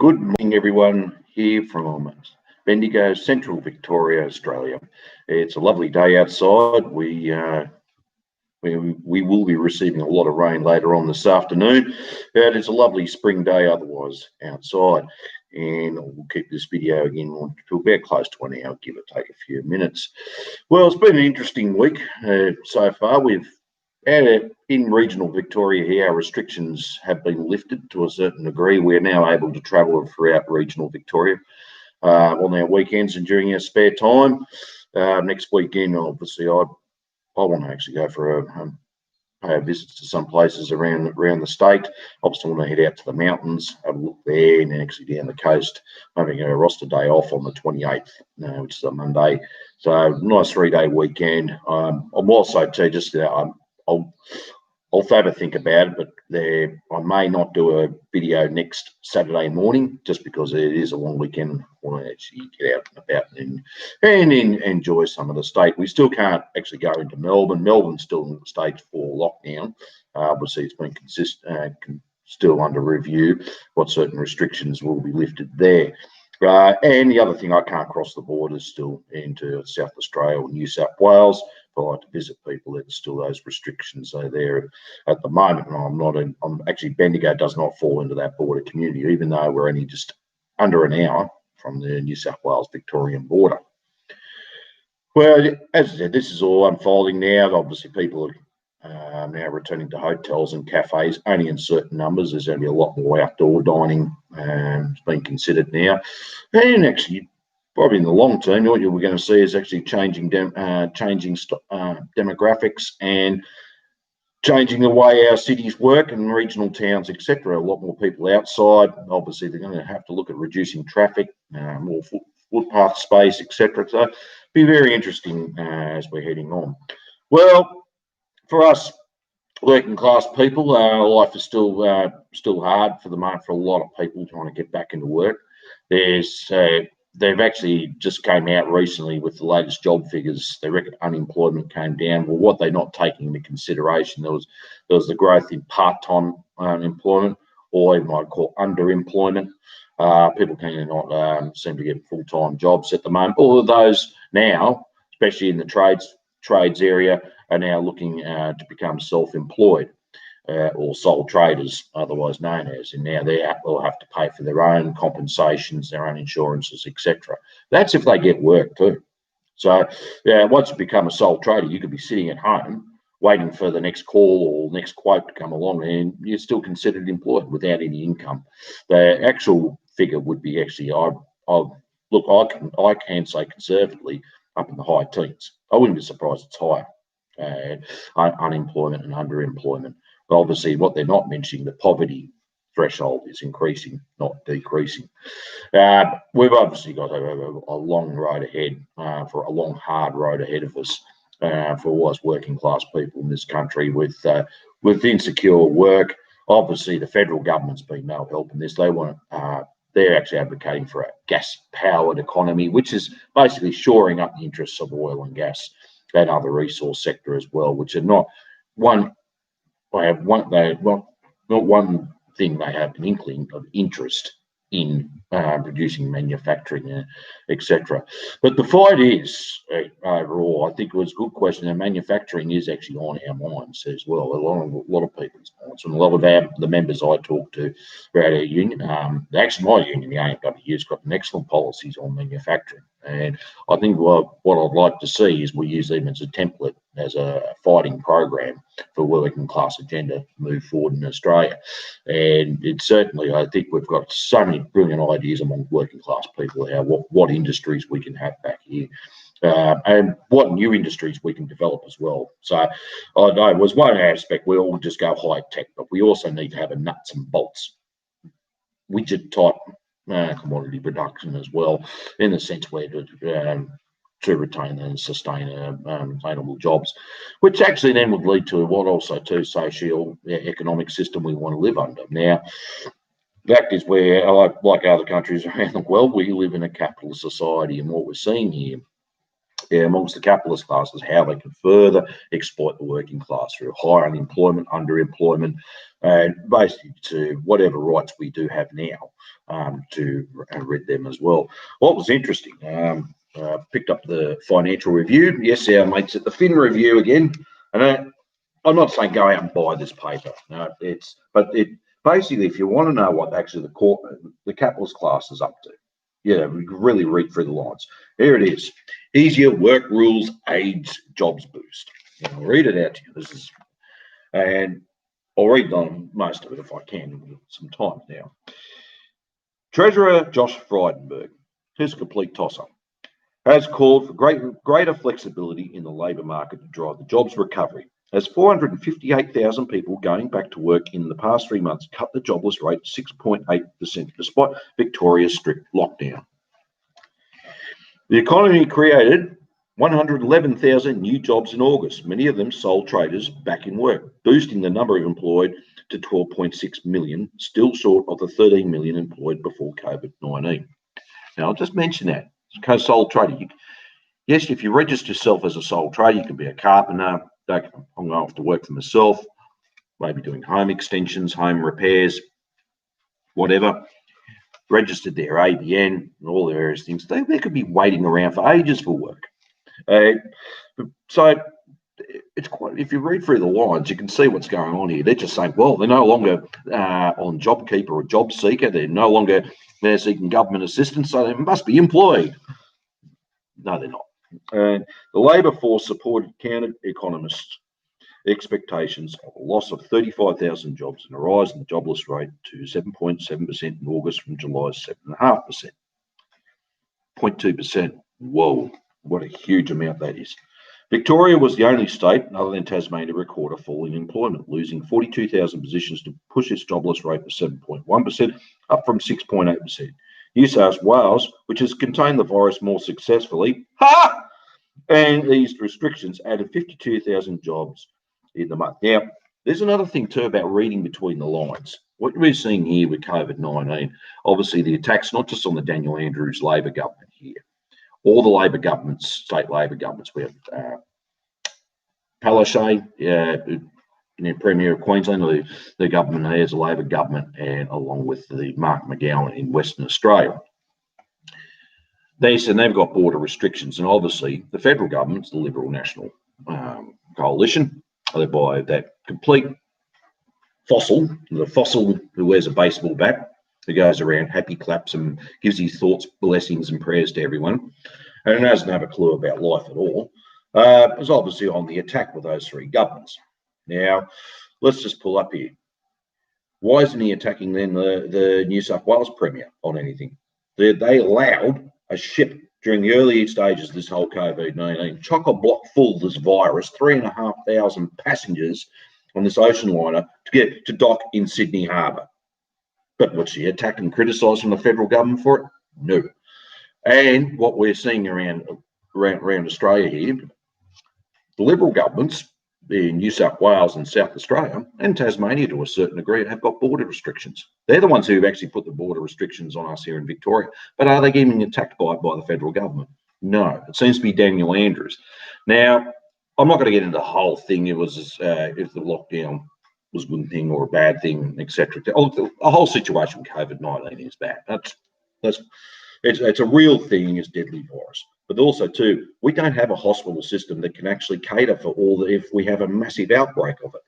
Good morning, everyone, here from Bendigo, Central Victoria, Australia. It's a lovely day outside. We will be receiving a lot of rain later on this afternoon, but it's a lovely spring day otherwise outside. And we'll keep this video again to about close to an hour, give or take a few minutes. Well, it's been an interesting week so far. We've had in regional Victoria here, our restrictions have been lifted to a certain degree. We're now able to travel throughout regional Victoria on our weekends and during our spare time. Next weekend, obviously, I want to actually go for pay a visit to some places around the state. Obviously, want to head out to the mountains, have a look there, and then actually down the coast. I'm having a roster day off on the 28th, which is a Monday. So nice 3-day weekend. I'm also too just I'll further think about it, but I may not do a video next Saturday morning just because it is a long weekend. I want to actually get out and about and enjoy some of the state. We still can't actually go into Melbourne. Melbourne's still in stage 4 lockdown. Obviously, it's been still under review what certain restrictions will be lifted there. And the other thing, I can't cross the borders still into South Australia or New South Wales. I like to visit people. There's still those restrictions are there at the moment. And I'm actually, Bendigo does not fall into that border community, even though we're only just under an hour from the New South Wales Victorian border. Well, as I said, this is all unfolding now. Obviously, people are now returning to hotels and cafes, only in certain numbers. There's going to be a lot more outdoor dining being considered now. And actually, probably in the long term, what we're going to see is actually changing demographics and changing the way our cities work and regional towns, etc. A lot more people outside. Obviously, they're going to have to look at reducing traffic, more footpath space, etc. So it'll be very interesting as we're heading on. Well, for us working class people, life is still hard for the moment for a lot of people trying to get back into work. They've actually just came out recently with the latest job figures. They reckon unemployment came down. Well, what they're not taking into consideration, there was the growth in part-time unemployment, or you might call underemployment. People cannot seem to get full-time jobs at the moment. All of those now, especially in the trades area, are now looking to become self-employed. Or sole traders, otherwise known as, and now they'll have to pay for their own compensations, their own insurances, etc. That's if they get work too. So, once you become a sole trader, you could be sitting at home waiting for the next call or next quote to come along, and you're still considered employed without any income. The actual figure would be actually, I can say conservatively up in the high teens. I wouldn't be surprised it's higher. Unemployment and underemployment. Obviously, what they're not mentioning, the poverty threshold is increasing, not decreasing. We've obviously got a long road ahead, for a long, hard road ahead of us for us working class people in this country with insecure work. Obviously, the federal government's been no help in this. They're actually advocating for a gas-powered economy, which is basically shoring up the interests of oil and gas and other resource sector as well, which are not one. Not one thing they have an inkling of interest in producing, manufacturing, etc. But the fight is overall, I think it was a good question. And manufacturing is actually on our minds as well. A lot of people's minds, and a lot of the members I talk to throughout our union. Actually, my union, the AMW, has got an excellent policies on manufacturing. And I think what I'd like to see is we use them as a template, as a fighting program for working class agenda to move forward in Australia. And it's certainly, I think we've got so many brilliant ideas among working class people, what industries we can have back here. And what new industries we can develop as well. So I know was one aspect we all just go high tech, but we also need to have a nuts and bolts widget type commodity production as well, in the sense where to retain and sustain sustainable jobs, which actually then would lead to what also to socio economic system we want to live under. Now, the fact is, where like other countries around the world, we live in a capitalist society, and what we're seeing here amongst the capitalist classes how they can further exploit the working class through higher unemployment, underemployment, and basically to whatever rights we do have now to rid them as well. What was interesting, picked up the Financial Review. Yes, our mates at the Fin Review again. And I'm not saying go out and buy this paper. No, basically, if you want to know what actually the capitalist class is up to, yeah, we can really read through the lines. Here it is: easier work rules aids jobs boost. And I'll read it out to you. And I'll read on most of it if I can. With some time now. Treasurer Josh Frydenberg, who's a complete tosser, has called for greater flexibility in the labour market to drive the jobs recovery, as 458,000 people going back to work in the past 3 months cut the jobless rate to 6.8% despite Victoria's strict lockdown. The economy created 111,000 new jobs in August, many of them sole traders back in work, boosting the number of employed to 12.6 million, still short of the 13 million employed before COVID-19. Now, I'll just mention that. Because sole trader, yes, if you register yourself as a sole trader, you can be a carpenter. I'm going off to work for myself, maybe doing home extensions, home repairs, whatever. Registered their ABN and all the various things. They could be waiting around for ages for work. So it's quite. If you read through the lines, you can see what's going on here. They're just saying, well, they're no longer on JobKeeper or JobSeeker. They're no longer seeking government assistance, so they must be employed. No, they're not. The labour force supported counter economists' expectations of a loss of 35,000 jobs and a rise in the jobless rate to 7.7% in August from July's 7.5%. 0.2%. Whoa, what a huge amount that is. Victoria was the only state, other than Tasmania, to record a fall in employment, losing 42,000 positions to push its jobless rate to 7.1%, up from 6.8%. New South Wales, which has contained the virus more successfully, and these restrictions added 52,000 jobs in the month. Now, there's another thing too about reading between the lines. What we're seeing here with COVID-19, obviously the attacks not just on the Daniel Andrews Labor government here, all the Labor governments, state Labor governments. We have Palaszczuk, Premier of Queensland, the government there is a Labor government, and along with the Mark McGowan in Western Australia. They said they've got border restrictions, and obviously the federal government's the Liberal National Coalition, led by that complete fossil, the fossil who wears a baseball bat, who goes around happy claps and gives his thoughts, blessings and prayers to everyone, and doesn't have a clue about life at all, was obviously on the attack with those three governments. Now, let's just pull up here. Why isn't he attacking then the New South Wales Premier on anything? They allowed a ship during the early stages of this whole COVID-19, chock-a-block full of this virus, 3,500 passengers on this ocean liner to get to dock in Sydney Harbour. But was she attacked and criticising the federal government for it? No. And what we're seeing around Australia here, the Liberal governments in New South Wales and South Australia and Tasmania to a certain degree have got border restrictions. They're the ones who've actually put the border restrictions on us here in Victoria. But are they getting attacked by the federal government? No. It seems to be Daniel Andrews. Now, I'm not going to get into the whole thing. It was if the lockdown was a good thing or a bad thing, etc. The whole situation with COVID-19 is bad. It's a real thing. It's deadly virus. But also, too, we don't have a hospital system that can actually cater for if we have a massive outbreak of it.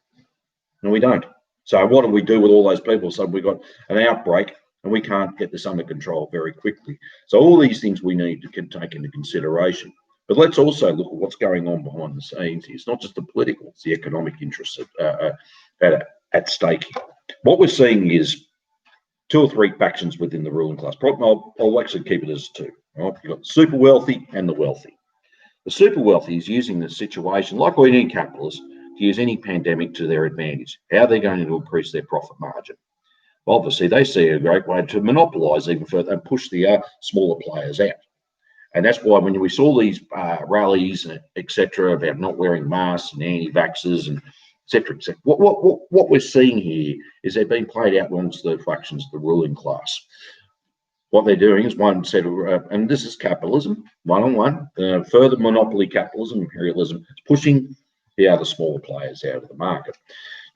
And we don't. So what do we do with all those people? So we've got an outbreak and we can't get this under control very quickly. So all these things we need to take into consideration. But let's also look at what's going on behind the scenes here. It's not just the political, it's the economic interests at stake here. What we're seeing is two or three factions within the ruling class. I'll actually keep it as two. Right? You've got the super wealthy and the wealthy. The super wealthy is using the situation, like we need capitalists, to use any pandemic to their advantage. How are they going to increase their profit margin? Obviously, they see a great way to monopolise even further and push the smaller players out. And that's why when we saw these rallies, etc., about not wearing masks and anti-vaxxers and etc., etc., what we're seeing here is they're being played out amongst the factions of the ruling class. what they're doing is one set of, and this is capitalism, one-on-one, further monopoly capitalism, imperialism, it's pushing the other smaller players out of the market.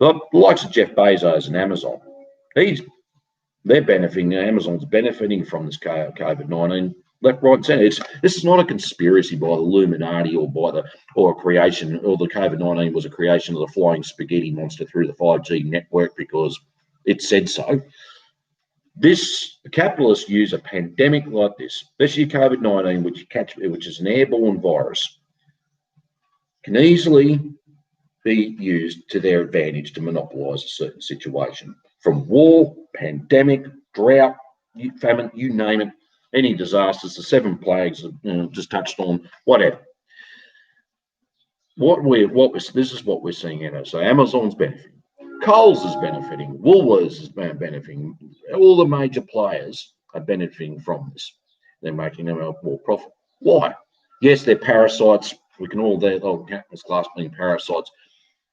The likes of Jeff Bezos and Amazon, they're benefiting, Amazon's benefiting from this COVID-19 left, right, and centre. This is not a conspiracy by the Illuminati or a creation, or the COVID-19 was a creation of the flying spaghetti monster through the 5G network because it said so. The capitalists use a pandemic like this, especially COVID-19, which is an airborne virus, can easily be used to their advantage to monopolise a certain situation. From war, pandemic, drought, famine, you name it, any disasters, the 7 plagues just touched on, whatever. This is what we're seeing here. So Amazon's benefiting, Coles is benefiting, Woolworths is benefiting, all the major players are benefiting from this. They're making them more profit. Why? Yes, they're parasites. We can all, capitalist class being parasites.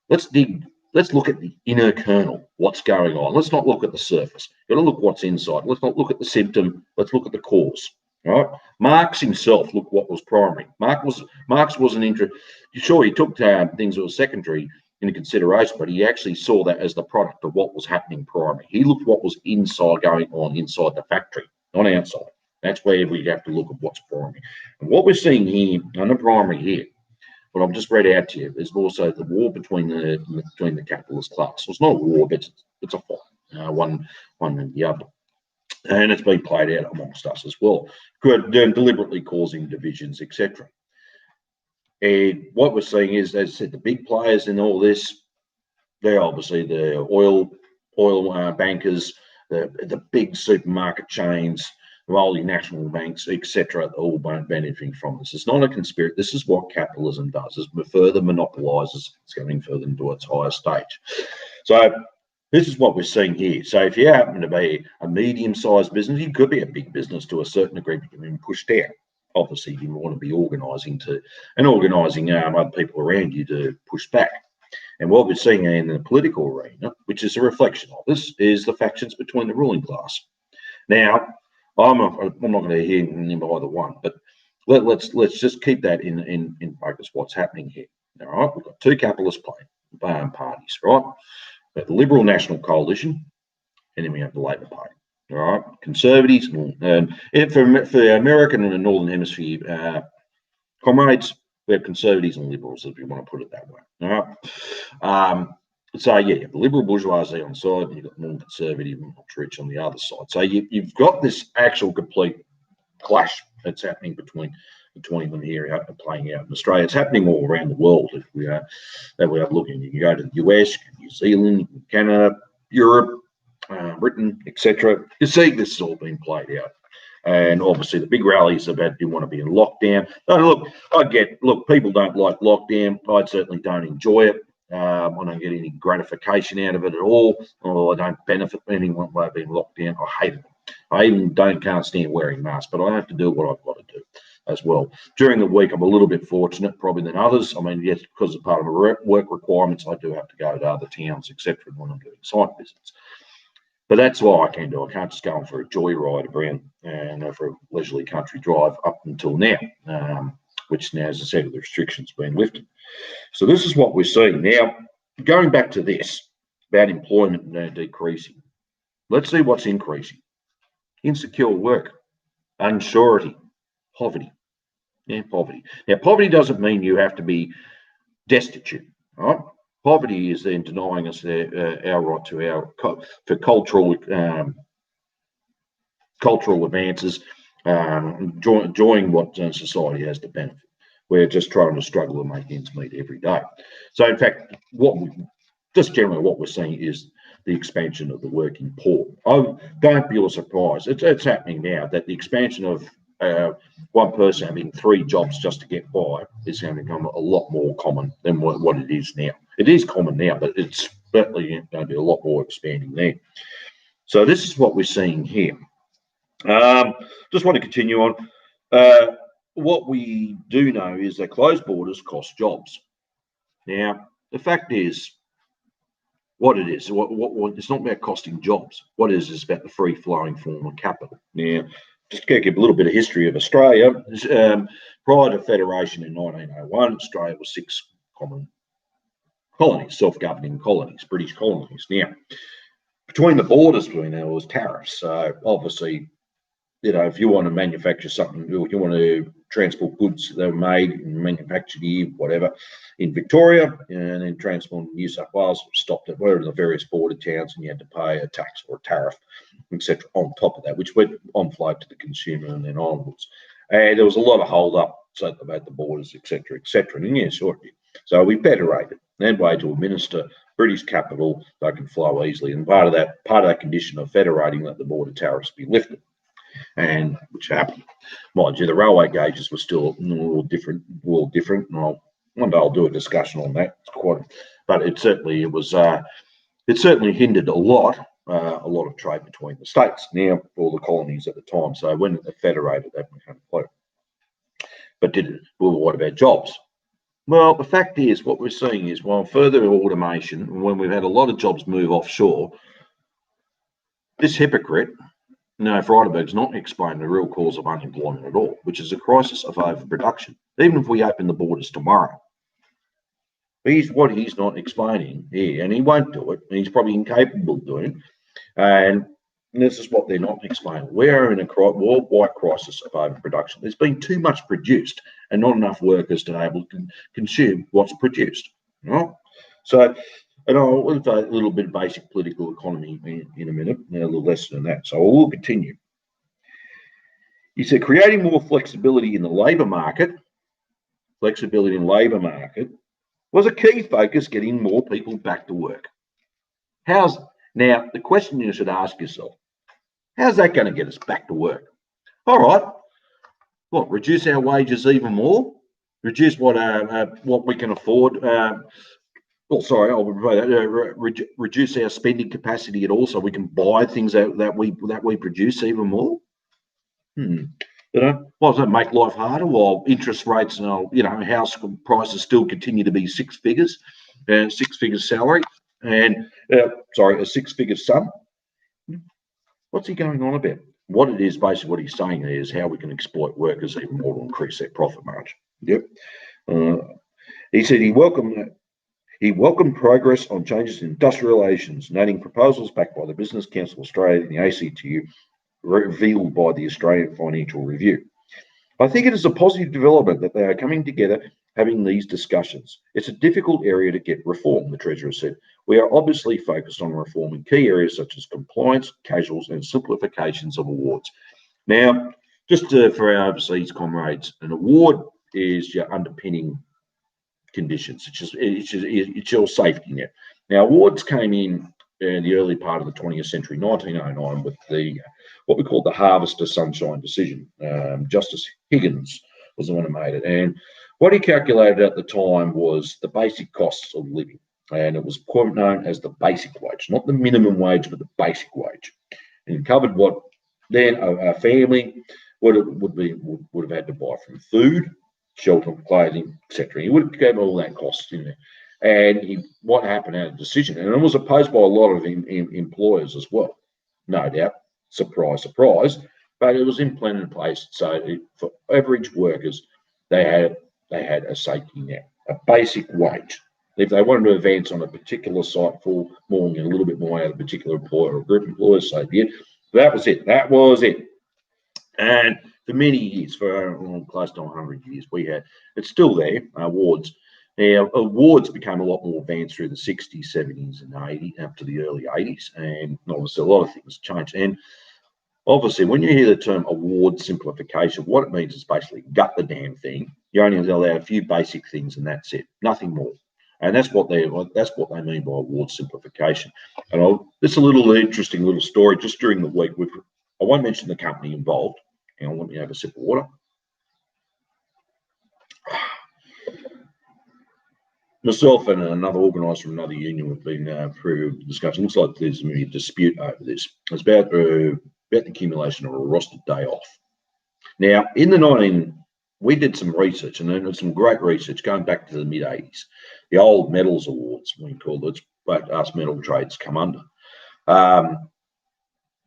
Let's look at the inner kernel, what's going on. Let's not look at the surface. You've got to look what's inside. Let's not look at the symptom. Let's look at the cause. Right? Marx himself looked what was primary. Marx wasn't interested. Sure, he took things that were secondary into consideration, but he actually saw that as the product of what was happening primary. He looked what was going on inside the factory, not outside. That's where we have to look at what's primary. And what we're seeing here, under primary here, what I've just read out to you, is also the war between the capitalist class. So it's not a war, but it's a fight, one and the other. And it's been played out amongst us as well, deliberately causing divisions, etc. And what we're seeing is, as I said, the big players in all this, they're obviously the oil bankers, the big supermarket chains, the multinational banks, etc., all benefiting from this. It's not a conspiracy. This is what capitalism does. It further monopolises. It's going further into its higher stage. So this is what we're seeing here. So if you happen to be a medium-sized business, you could be a big business to a certain degree, but you've been pushed down. Obviously, you want to be organising other people around you to push back. And what we're seeing in the political arena, which is a reflection of this, is the factions between the ruling class. Now, I'm not going to hear either one, but let's just keep that in focus. What's happening here? All right, we've got 2 capitalist parties, right? We have the Liberal National Coalition, and then we have the Labor Party. All right, Conservatives, and for American and the Northern Hemisphere comrades, we have Conservatives and Liberals, if you want to put it that way. All right. So yeah, you have the liberal bourgeoisie on the side, and you've got non-conservative and ultra-rich on the other side. So you've got this actual complete clash that's happening between them here, playing out in Australia. It's happening all around the world. If we are looking, you can go to the US, New Zealand, Canada, Europe, Britain, etc. You see this has all been played out. And obviously the big rallies about do want to be in lockdown. Look, people don't like lockdown. I certainly don't enjoy it. I don't get any gratification out of it at all, or I don't benefit anyone by being locked down. I hate it. I even can't stand wearing masks, but I have to do what I've got to do as well. During the week, I'm a little bit fortunate probably than others. I mean, yes, because of part of my work requirements, I do have to go to other towns, etc. when I'm doing site visits. But that's what I can do. I can't just go on for a joyride around and for a leisurely country drive up until now, which now, as I said, the restrictions been lifted. So this is what we're seeing. Now, going back to this about employment decreasing, let's see what's increasing. Insecure work, unsurety, poverty. Yeah, poverty. Now, poverty doesn't mean you have to be destitute, right? Poverty is then denying us our right to for cultural advances, enjoying what society has to benefit. We're just trying to struggle and make ends meet every day. So, in fact, generally what we're seeing is the expansion of the working poor. Oh, don't be surprised. It's happening now that the expansion of one person having 3 jobs just to get by is going to become a lot more common than what it is now. It is common now, but it's certainly going to be a lot more expanding there. So this is what we're seeing here. Just want to continue on. What we do know is that closed borders cost jobs. Now, the fact is, what it is, it's not about costing jobs. What it is about the free-flowing form of capital. Now, just to give a little bit of history of Australia, prior to Federation in 1901, Australia was 6 common colonies, self-governing colonies, British colonies. Now, between the borders between there was tariffs. So obviously, if you want to manufacture something, if you want to transport goods that were made and manufactured here, whatever, in Victoria, and then transport in New South Wales, stopped at where in the various border towns, and you had to pay a tax or a tariff, etc. on top of that, which went on flow to the consumer and then onwards. And there was a lot of hold up about the borders, etc., etc. And yeah, sure. So we federated. That way to administer British capital, they can flow easily. And part of that condition of federating, that the border tariffs be lifted, and which happened. Mind you, the railway gauges were still all different. And one day I'll do a discussion on that. But it certainly hindered a lot of trade between the states now, or the colonies at the time. So when they federated, that became clear. But what about jobs? Well, the fact is, what we're seeing is, while further automation, when we've had a lot of jobs move offshore, this hypocrite, Frydenberg's not explaining the real cause of unemployment at all, which is a crisis of overproduction. Even if we open the borders tomorrow, he's not explaining here, and he won't do it, and he's probably incapable of doing it. And this is what they're not explaining. We're in a worldwide crisis of overproduction. There's been too much produced and not enough workers to be able to consume what's produced. So, and I'll do a little bit of basic political economy in a minute, a little less than that. So I will continue. He said, creating more flexibility in the labour market, was a key focus, getting more people back to work. Now, the question you should ask yourself, how's that going to get us back to work? All right, reduce our wages even more? Reduce what we can afford? Reduce our spending capacity at all, so we can buy things that we produce even more. Does that make life harder? While interest rates and house prices still continue to be 6 figures, and 6 figures salary, and a 6 figure sum. What's he going on about? What it is, basically, what he's saying is how we can exploit workers even more to increase their profit margin. Yep. He said he welcomed progress on changes in industrial relations, noting proposals backed by the Business Council of Australia and the ACTU revealed by the Australian Financial Review. I think it is a positive development that they are coming together, having these discussions. It's a difficult area to get reform, the Treasurer said. We are obviously focused on reforming key areas such as compliance, casuals, and simplifications of awards. Now, just for our overseas comrades, an award is your underpinning conditions. It's your safety net. Now, awards came in the early part of the 20th century, 1909, with what we call the Harvester Sunshine Decision. Justice Higgins was the one who made it. And what he calculated at the time was the basic costs of living. And it was known as the basic wage, not the minimum wage, but the basic wage. And it covered what then a family would have had to buy from food, shelter, clothing, etc. He would have given all that cost in there. And what happened at a decision, and it was opposed by a lot of employers as well, no doubt. Surprise, surprise. But it was implemented in place. So for average workers, they had a safety net, a basic wage. If they wanted to advance on a particular site for more, a little bit more out of a particular employer or group of employers, so be it. That was it. And for many years, for close to 100 years, it's still there, awards. Now, awards became a lot more advanced through the 60s, 70s, and 80s, up to the early 80s. And obviously, a lot of things changed. And obviously, when you hear the term award simplification, what it means is basically gut the damn thing. You only allow a few basic things, and that's it, nothing more. And that's what they mean by award simplification. And it's a little interesting little story. Just during the week, I won't mention the company involved. And I want you to have a sip of water. Myself and another organiser from another union have been through discussion. Looks like there's a dispute over this. It's about the accumulation of a rostered day off. Now, we did some research, and then some great research going back to the mid-80s. The old medals awards, we call it, but us metal trades come under.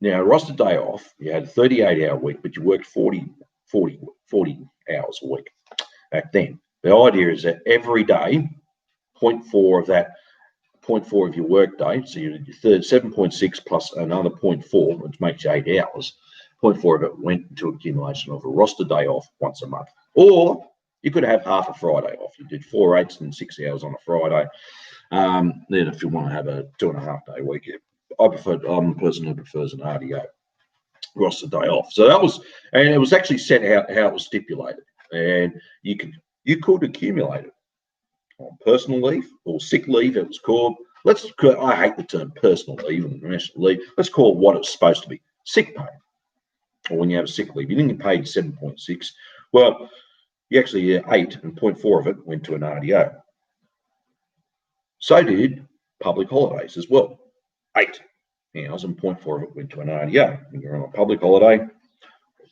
Now, roster day off, you had a 38-hour week, but you worked 40 hours a week back then. The idea is that every day, 0.4 of that, 0.4 of your work day, so you did 7.6 plus another 0.4, which makes you 8 hours. 0.4 of it went into accumulation of a roster day off once a month. Or you could have half a Friday off. You did 4 8s and 6 hours on a Friday. Then if you want to have a 2.5 day week, I'm a person who prefers an RDO, roster day off. So that was, and it was actually set out how it was stipulated. And you could accumulate it on personal leave or sick leave, it was called. I hate the term personal leave and national leave. Let's call it what it's supposed to be: sick pay. Or when you have a sick leave, you didn't get paid 7.6. Well, you actually 8 and 0.4 of it went to an RDO. So did public holidays as well. 8 hours and 0.4 of it went to an RDO. When you're on a public holiday,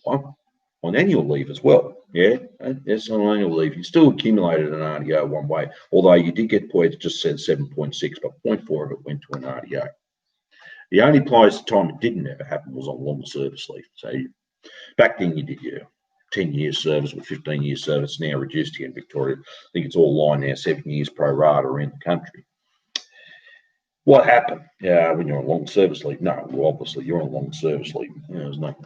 on annual leave as well. Yeah, it's on annual leave. You still accumulated an RDO one way, although you did get points, just said 7.6, but 0.4 of it went to an RDO. The only time it didn't ever happen was on long service leave. So back then you did your 10 years service or 15 years service, now reduced here in Victoria. I think it's all line now, 7 years pro rata around the country. What happened when you're on long service leave? No, well, obviously you're on long service leave. There's no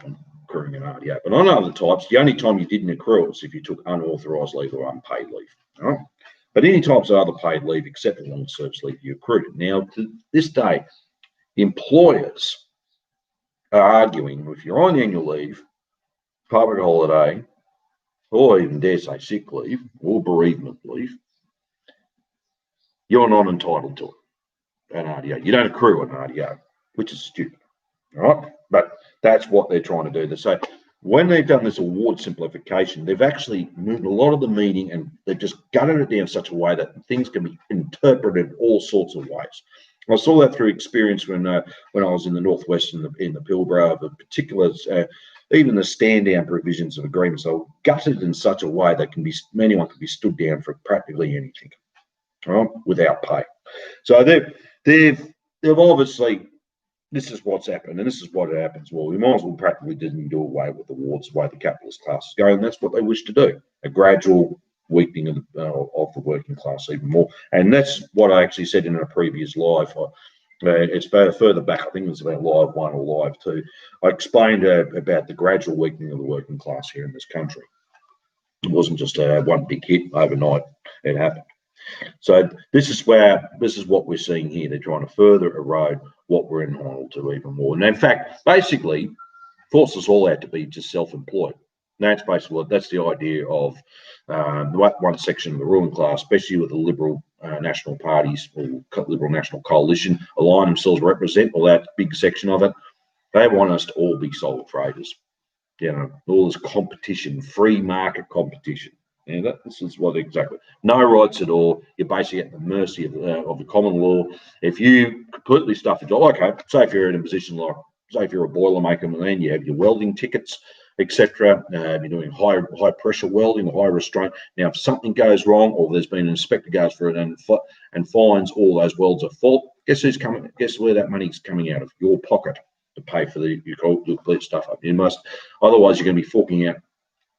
accruing an RDO. But on other types, the only time you didn't accrue was if you took unauthorised leave or unpaid leave. All right? But any types of other paid leave except for long service leave, you accrued it. Now, to this day, employers are arguing if you're on annual leave, public holiday, or even dare say sick leave or bereavement leave, you're not entitled to an RDO. You don't accrue an RDO, which is stupid. All right? But that's what they're trying to do. So when they've done this award simplification, they've actually moved a lot of the meaning and they've just gutted it down in such a way that things can be interpreted all sorts of ways. I saw that through experience when I was in the Northwest in the Pilbara, the particulars, even the stand-down provisions of agreements are gutted in such a way that anyone can be stood down for practically anything, right, without pay. So they've obviously, this is what's happened, and this is what happens. Well, we might as well practically didn't do away with awards the way the capitalist class is going, and that's what they wish to do: a gradual weakening of the working class even more. And that's what I actually said in a previous live. It's further back, I think it was about live 1 or live 2. I explained about the gradual weakening of the working class here in this country. It wasn't just one big hit overnight; it happened. So this is what we're seeing here. They're trying to further erode what we're entitled to even more. And in fact, basically, force us all out to be just self-employed. That's basically that's the idea of one section of the ruling class, especially with the Liberal national parties or Liberal National Coalition, align themselves, represent, or that big section of it. They want us to all be sole traders. All this competition, free market competition. This is what exactly. No rights at all. You're basically at the mercy of the common law. If you completely stuff your job, okay, say if you're in a position like, say if you're a boilermaker and you have your welding tickets, etc. You're doing high pressure welding or high restraint. Now, if something goes wrong or there's been an inspector goes for it and finds all those welds at fault, guess who's coming? Guess where that money's coming out of? Your pocket to pay for the complete stuff up. You must, otherwise you're going to be forking out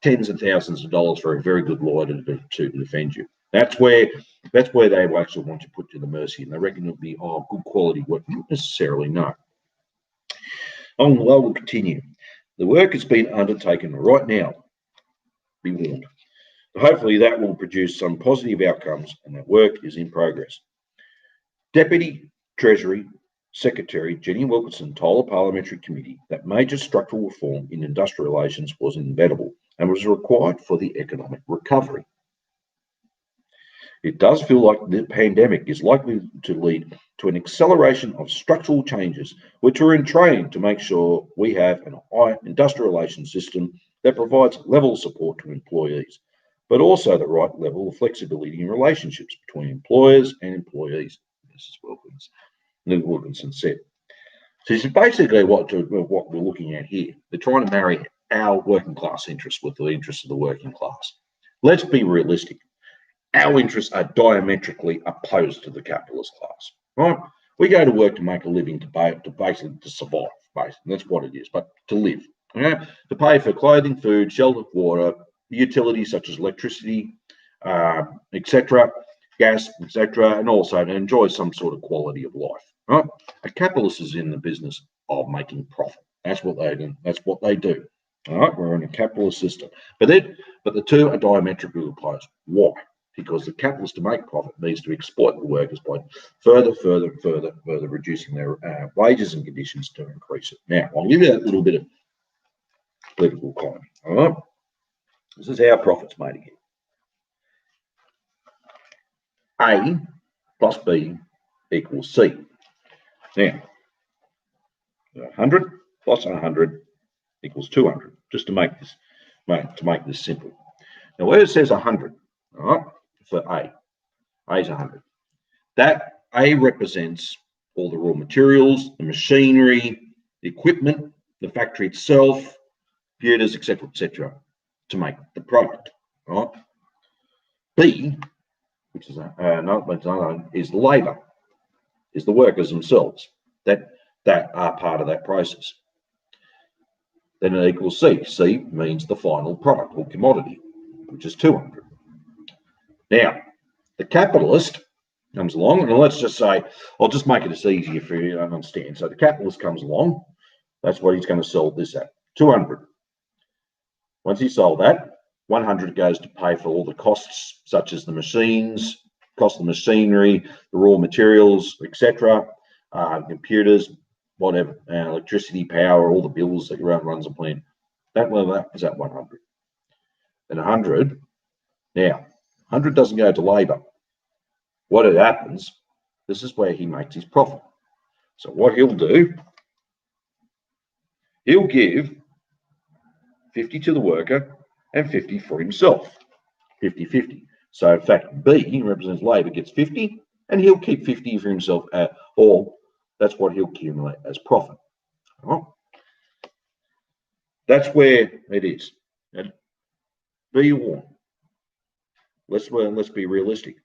tens of thousands of dollars for a very good lawyer to defend you. That's where they actually want to put to the mercy, and they reckon it'll be good quality work. Not necessarily, no. I will continue. The work has been undertaken right now. Be warned. Hopefully that will produce some positive outcomes, and that work is in progress. Deputy Treasury Secretary Jenny Wilkinson told the Parliamentary Committee that major structural reform in industrial relations was inevitable and was required for the economic recovery. It does feel like the pandemic is likely to lead to an acceleration of structural changes, which are in train to make sure we have an industrial relations system that provides level of support to employees, but also the right level of flexibility in relationships between employers and employees. This is Wilkinson said. So this is basically what we're looking at here. They're trying to marry our working class interests with the interests of the working class. Let's be realistic. Our interests are diametrically opposed to the capitalist class. Right? We go to work to make a living to basically survive. base. And that's what it is, but to live. Okay? To pay for clothing, food, shelter, water, utilities such as electricity, etc., gas, etc., and also to enjoy some sort of quality of life. Right? A capitalist is in the business of making profit. That's what they do. That's what they do. All right, we're in a capitalist system, but the two are diametrically opposed. Why? Because the capitalist, to make profit, needs to exploit the workers by further reducing their wages and conditions to increase it. Now, I'll give you that little bit of political economy. All right, this is how profit's made again. A plus B equals C. Now, 100 plus 100 equals 200. Just to make this simple. Now, where it says 100, all right, for A is 100. That A represents all the raw materials, the machinery, the equipment, the factory itself, computers, etc., to make the product. Right? B, which is is labour, is the workers themselves that are part of that process. Then it equals C. C means the final product or commodity, which is 200. Now, the capitalist comes along, and let's just say, I'll just make it as easier for you to understand. So the capitalist comes along, that's what he's going to sell this at, 200. Once he sold that, 100 goes to pay for all the costs, such as the machines, cost of the machinery, the raw materials, etc., computers, whatever, electricity, power, all the bills that runs a plant. That was at 100. Then 100, now, 100 doesn't go to labour. What it happens, this is where he makes his profit. So what he'll do, he'll give 50 to the worker and 50 for himself, 50-50. So in fact, B represents labour, gets 50, and he'll keep 50 for himself, or that's what he'll accumulate as profit. Right? That's where it is. And be warned. Let's be realistic.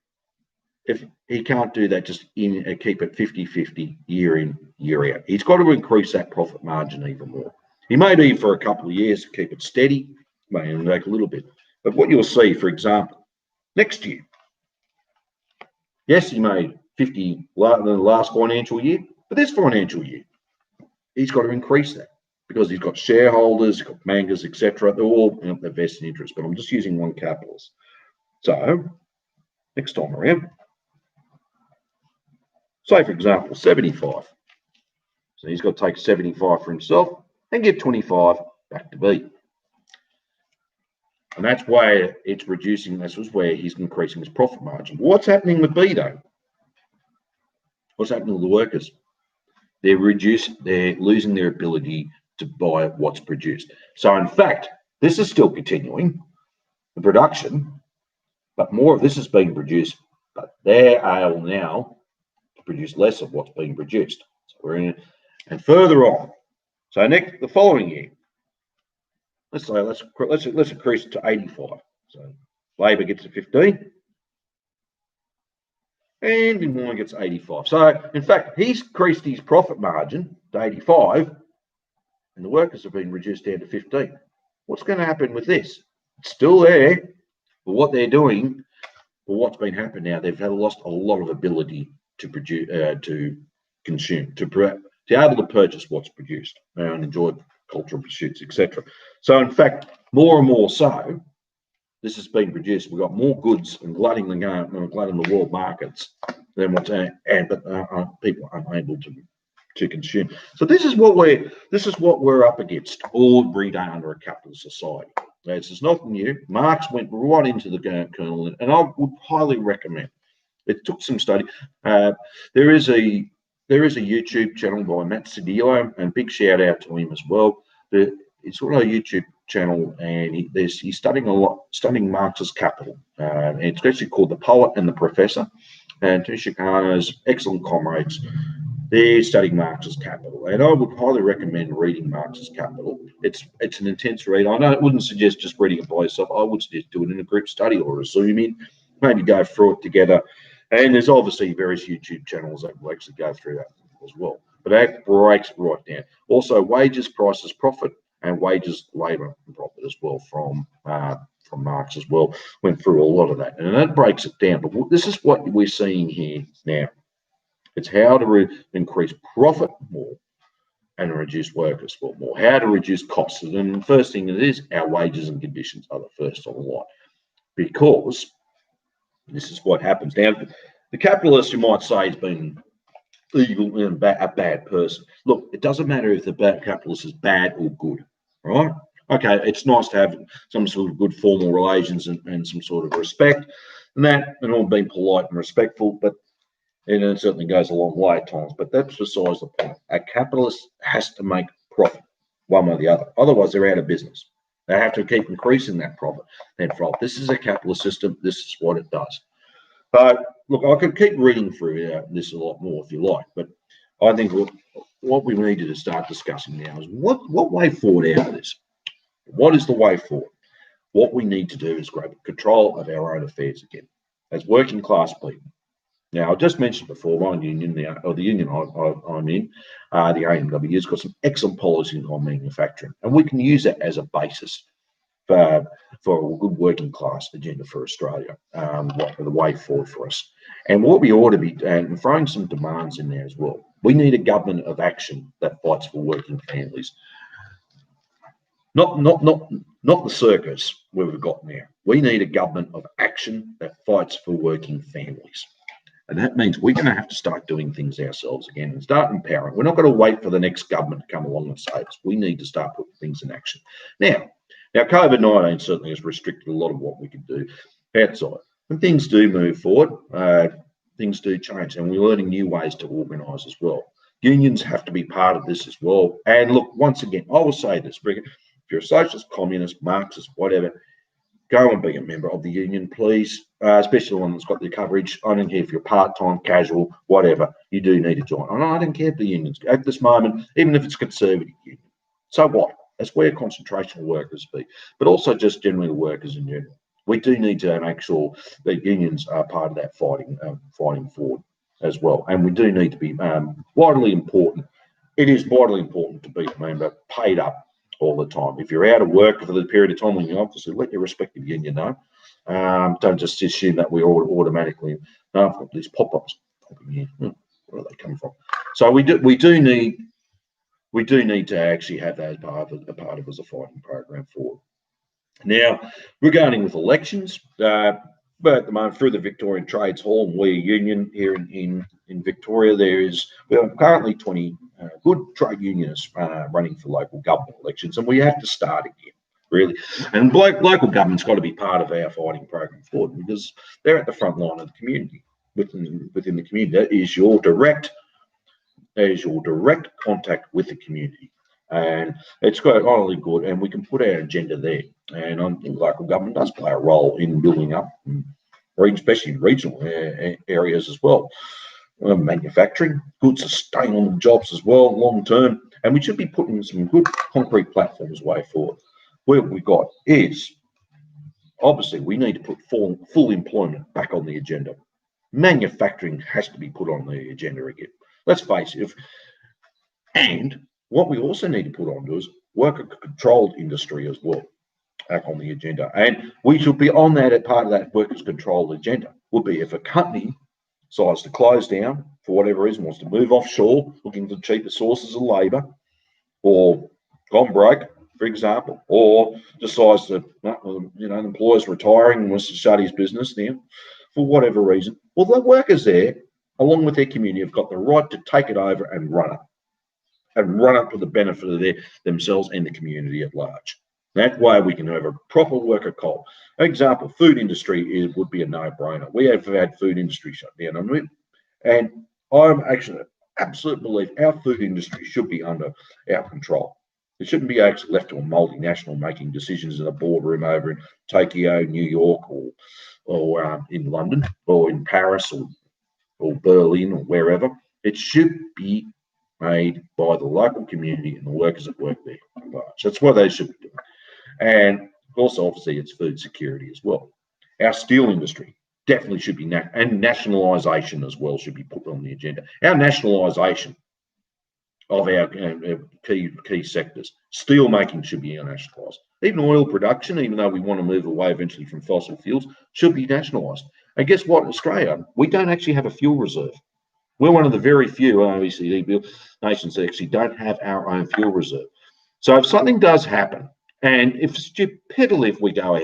If he can't do that, just keep it 50-50 year in, year out. He's got to increase that profit margin even more. He may do for a couple of years to keep it steady, may take a little bit. But what you'll see, for example, next year, yes, he made 50 in the last financial year, but this financial year, he's got to increase that because he's got shareholders, he's got bankers, etc. They're all their vested interest, but I'm just using one capitalist. So next time around, say for example, 75. So he's got to take 75 for himself and give 25 back to B. And that's why it's reducing, this is where he's increasing his profit margin. What's happening with B though? What's happening with the workers? They're losing their ability to buy what's produced. So in fact, this is still continuing, the production, but more of this is being produced, but they're able now to produce less of what's being produced. So we're in, and further on, so the following year, let's increase it to 85. So labour gets to 15, and Inwarren gets 85. So in fact, he's increased his profit margin to 85, and the workers have been reduced down to 15. What's going to happen with this? It's still there, but what they're doing, or what's been happening now, they've lost a lot of ability to produce, to consume, to be able to purchase what's produced and enjoy cultural pursuits, etc. So in fact, more and more so, this has been produced. We've got more goods and flooding the world markets than what's but people are unable to consume. So this is what we're up against every day under a capitalist society. This is nothing new. Marx went right into the kernel, and I would highly recommend. It took some study. There is a YouTube channel by Matt Cedillo, and big shout out to him as well. It's on a YouTube channel, and he's studying Marxist Capital. And it's actually called The Poet and the Professor. And two Chicanos, excellent comrades. They're studying Marxist Capital, and I would highly recommend reading Marxist Capital. It's an intense read. I wouldn't suggest just reading it by yourself. I would suggest do it in a group study or a Zoom in, maybe go through it together. And there's obviously various YouTube channels that will actually go through that as well. But that breaks right down. Also, wages, prices, profit, and wages, labour, and profit as well from Marx as well. Went through a lot of that, and that breaks it down. But this is what we're seeing here now. It's how to increase profit more and reduce workers for more. How to reduce costs. And the first thing it is, our wages and conditions are the first on the line. Because this is what happens. Now, the capitalist, you might say, has been evil and a bad person. Look, it doesn't matter if the capitalist is bad or good, right? Okay, it's nice to have some sort of good formal relations and some sort of respect and all being polite and respectful, but it certainly goes a long way at times. But that's besides the point. A capitalist has to make profit one way or the other. Otherwise, they're out of business. They have to keep increasing that profit. This is a capitalist system. This is what it does. But look, I could keep reading through this a lot more if you like. But I think what we needed to start discussing now is what way forward out of this? What is the way forward? What we need to do is grab control of our own affairs again as working class people. Now, I just mentioned before, my union, the union I'm in, the AMW, has got some excellent policies on manufacturing, and we can use that as a basis for a good working class agenda for Australia, the way forward for us. And what we ought to be and throwing some demands in there as well. We need a government of action that fights for working families. Not the circus where we've got now. We need a government of action that fights for working families. And that means we're going to have to start doing things ourselves again and start empowering. We're not going to wait for the next government to come along and save us. We need to start putting things in action. Now COVID-19 certainly has restricted a lot of what we can do outside. When things do move forward, things do change, and we're learning new ways to organise as well. Unions have to be part of this as well. And look, once again, I will say this, if you're a socialist, communist, Marxist, whatever, go and be a member of the union, please, especially the one that's got the coverage. I don't care if you're part-time, casual, whatever, you do need to join. And I don't care if the unions, at this moment, even if it's a conservative union. So what? That's where concentration of workers be, but also just generally the workers in general. We do need to make sure that unions are part of that fighting forward as well. And we do need to be vitally important. It is vitally important to be a member, paid up all the time. If you're out of work for the period of time when you're obviously let your respective union know. Don't just assume that we automatically know. I've got these pop-ups popping here. Where are they coming from? So we do need to actually have that as a part of as a fighting program forward. Now, regarding with elections, but at the moment through the Victorian Trades Hall and we union here in Victoria, we are currently 20 good trade unionists running for local government elections, and we have to start again, really. And local government's got to be part of our fighting program forward because they're at the front line of the community. Within the community, that is your direct contact with the community. And it's got only good, and we can put our agenda there. And I think local government does play a role in building up, especially in regional areas as well. Manufacturing, good sustainable jobs as well, long term. And we should be putting some good concrete platforms way forward. What we got is, obviously, we need to put full employment back on the agenda. Manufacturing has to be put on the agenda again. Let's face it. And what we also need to put on is worker-controlled industry as well, back on the agenda. And we should be on that, part of that workers-controlled agenda would be if a company decides to close down for whatever reason, wants to move offshore, looking for cheaper sources of labour, or gone broke, for example, or decides to, the employer's retiring and wants to shut his business now, for whatever reason. Well, the workers there, along with their community, have got the right to take it over and run it for the benefit of themselves and the community at large. That way we can have a proper worker cult. Example, food industry would be a no-brainer. We have had food industry shut down, and I'm actually an absolute belief our food industry should be under our control. It shouldn't be actually left to a multinational making decisions in a boardroom over in Tokyo, New York, or in London, or in Paris, or Berlin, or wherever. It should be made by the local community and the workers that work there. That's what they should be doing. And also, obviously, it's food security as well. Our steel industry definitely should be, and nationalisation as well should be put on the agenda. Our nationalisation of our key sectors. Steel making should be nationalised. Even oil production, even though we want to move away eventually from fossil fuels, should be nationalised. And guess what? In Australia, we don't actually have a fuel reserve. We're one of the very few OECD nations that actually don't have our own fuel reserve. So if something does happen, and if stupidly, if we go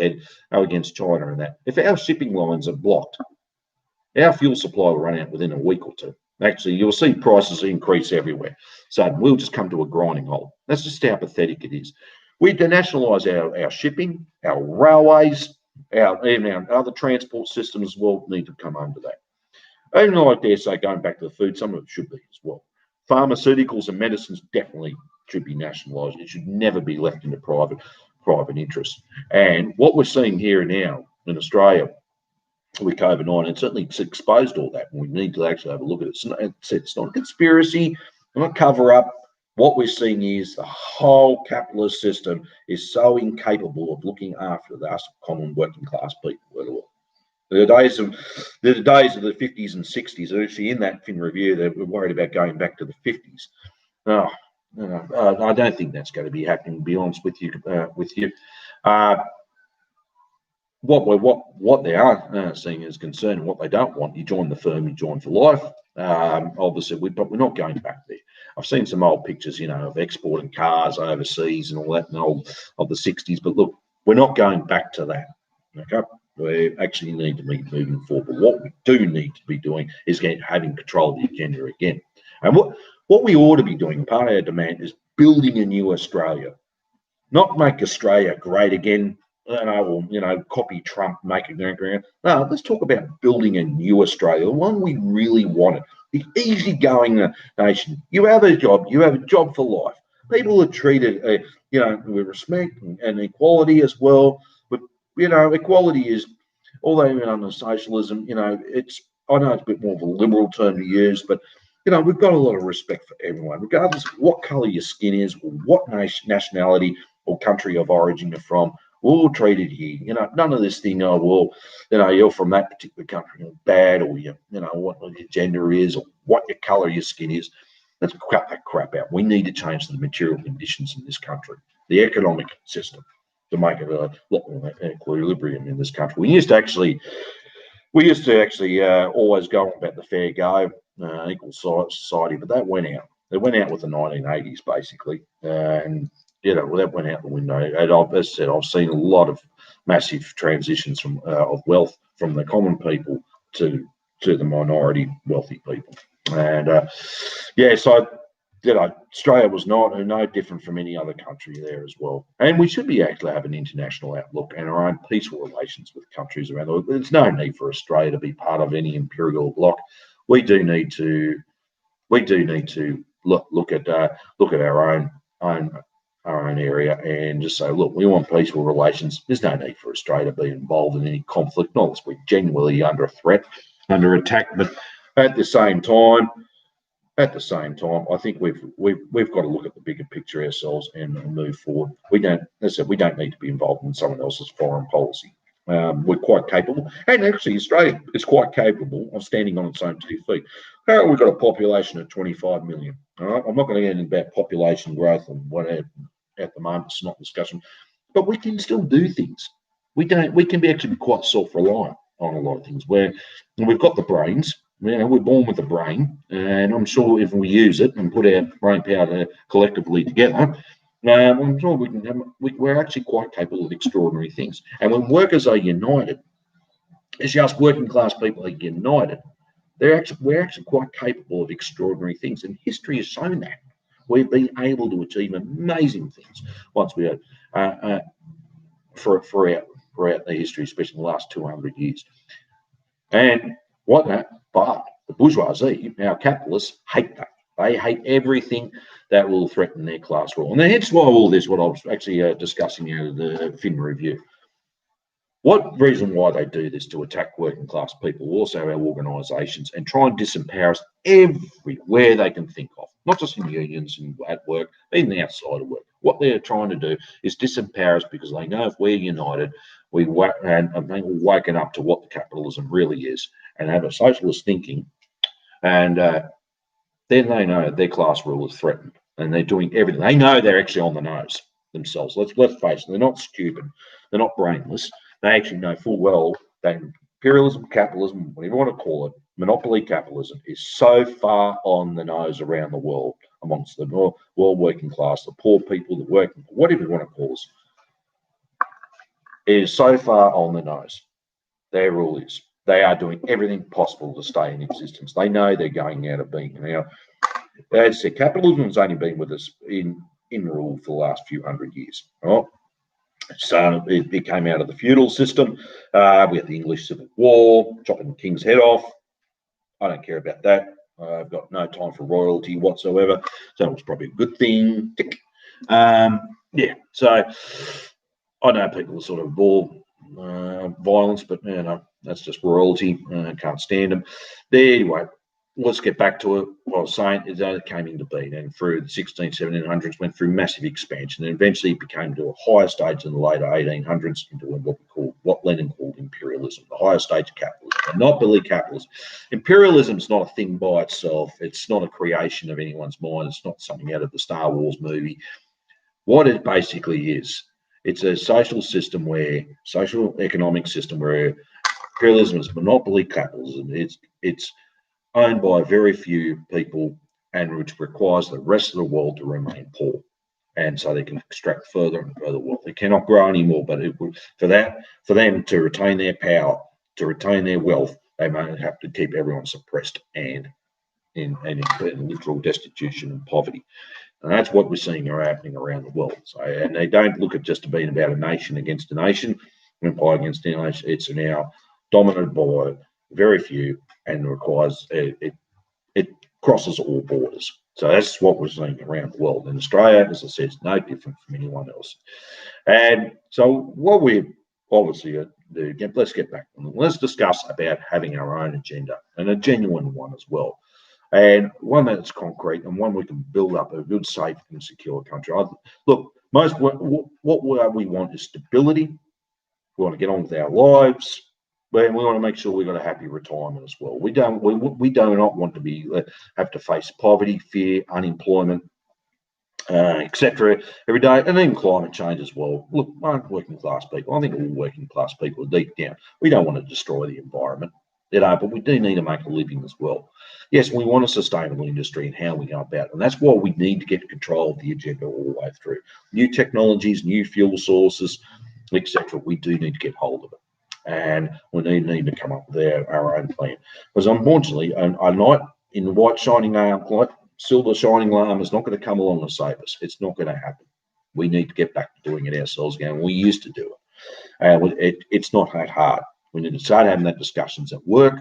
against China and that, if our shipping lines are blocked, our fuel supply will run out within a week or two. Actually, you'll see prices increase everywhere. So we'll just come to a grinding halt. That's just how pathetic it is. We denationalise our shipping, our railways, even our other transport systems as well need to come under that. Even though I dare say, going back to the food, some of it should be as well. Pharmaceuticals and medicines definitely should be nationalised. It should never be left into private interests. And what we're seeing here now in Australia with COVID-19, certainly it's exposed all that. And we need to actually have a look at it. It's not a conspiracy, not a cover-up. What we're seeing is the whole capitalist system is so incapable of looking after us common working class people at all. The days of the 50s and 60s, actually in that Fin review, they were worried about going back to the 50s. I don't think that's going to be happening, to be honest with you. What they are seeing as concern, and what they don't want, you join the firm, you join for life. Obviously, but we're not going back there. I've seen some old pictures, of exporting cars overseas and all that, and of the 60s. But look, we're not going back to that. Okay, we actually need to be moving forward. But what we do need to be doing is having control of the agenda again. And what we ought to be doing, part of our demand, is building a new Australia, not make Australia great again. Copy Trump, make it great. No, let's talk about building a new Australia, the one we really wanted, the easygoing nation. You have a job for life. People are treated, with respect and equality as well. But equality is, although under socialism, I know it's a bit more of a liberal term to use, but we've got a lot of respect for everyone, regardless of what colour your skin is, or what nationality or country of origin you're from. We're all treated here. None of this thing, you're from that particular country, you're bad, or what your gender is, or what your colour your skin is. Let's cut that crap out. We need to change the material conditions in this country, the economic system, to make it a lot more equilibrium in this country. We used to actually always go on about the fair go, equal society, but that went out. It went out with the 1980s, basically, and that went out the window. And as I said, I've seen a lot of massive transitions of wealth from the common people to the minority wealthy people. And so Australia was no different from any other country there as well. And we should be actually have an international outlook and our own peaceful relations with countries around the world. There's no need for Australia to be part of any imperial bloc. We do need to look at our own area and just say, look, we want peaceful relations. There's no need for Australia to be involved in any conflict, not unless we're genuinely under a threat, under attack. But at the same time, I think we've got to look at the bigger picture ourselves and move forward. We don't need to be involved in someone else's foreign policy. We're quite capable, and actually Australia is quite capable of standing on its own 2 feet. We've got a population of 25 million. All right, I'm not going to get into about population growth and whatever at the moment. It's not discussion, but we can still do things. We can be actually quite self-reliant on a lot of things. Where we've got the brains. We're born with a brain, and I'm sure if we use it and put our brain power collectively together, I'm sure we're actually quite capable of extraordinary things. And when workers are united, it's just working class people are united. We're actually quite capable of extraordinary things, and history has shown that. We've been able to achieve amazing things once we are throughout the history, especially in the last 200 years. And but the bourgeoisie, our capitalists, hate that. They hate everything that will threaten their class rule. And hence why all this, what I was actually discussing out of the Fin review. What reason why they do this to attack working class people, also our organisations, and try and disempower us everywhere they can think of, not just in unions and at work, even outside of work. What they're trying to do is disempower us because they know if we're united, and they will waken up to what the capitalism really is and have a socialist thinking, and then they know their class rule is threatened, and they're doing everything. They know they're actually on the nose themselves. Let's face it, they're not stupid, they're not brainless. They actually know full well that imperialism, capitalism, whatever you want to call it, monopoly capitalism is so far on the nose around the world amongst the world working class, the poor people, the working, whatever you want to call us. It is so far on the nose. Their rule is they are doing everything possible to stay in existence. They know they're going out of being. Now, as I said, capitalism has only been with us in rule for the last few hundred years. Right? So it came out of the feudal system. We had the English Civil War, chopping the king's head off. I don't care about that. I've got no time for royalty whatsoever. So it was probably a good thing. Yeah, so I know people are sort of all violence, but that's just royalty. Can't stand them. Anyway, let's get back to it. What I was saying is that it came into being, and through the 1700s went through massive expansion, and eventually it became to a higher stage in the later 1800s into what Lenin called imperialism, the higher stage of capitalism, and not Billy capitalism. Imperialism is not a thing by itself. It's not a creation of anyone's mind. It's not something out of the Star Wars movie. What it basically is, it's a social economic system where imperialism is monopoly capitalism. It's owned by very few people, and which requires the rest of the world to remain poor, and so they can extract further and further wealth. They cannot grow anymore, but for them to retain their power, to retain their wealth, they may have to keep everyone suppressed and in literal destitution and poverty. And that's what we're seeing happening around the world. So, and they don't look at just being about a nation against a nation, an empire against a nation. It's now dominated by very few, and requires it crosses all borders. So that's what we're seeing around the world. In Australia, as I said, it's no different from anyone else. And so what we obviously do, let's get back. Let's discuss about having our own agenda, and a genuine one as well. And one that's concrete, and one we can build up a good, safe, and secure country. Look, what we want is stability. We want to get on with our lives, and we want to make sure we've got a happy retirement as well. We do not want to be have to face poverty, fear, unemployment, etc. every day, and even climate change as well. Look, working class people, I think all working class people deep down, we don't want to destroy the environment. But we do need to make a living as well. Yes, we want a sustainable industry and how we go about it. And that's why we need to get control of the agenda all the way through. New technologies, new fuel sources, etc. We do need to get hold of it. And we need to come up with our own plan. Because unfortunately, a knight in the white shining arm, silver shining arm is not going to come along and save us. It's not going to happen. We need to get back to doing it ourselves again. We used to do it. It's not that hard. We need to start having that discussions at work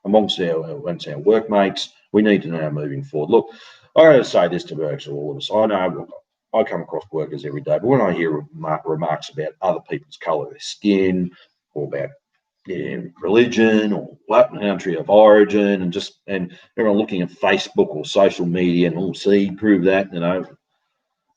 amongst our workmates. We need to know moving forward. Look, I got to say this to virtually all of us. I know I come across workers every day, but when I hear remarks about other people's colour of their skin, or about religion, or what country of origin, and everyone looking at Facebook or social media and see, prove that,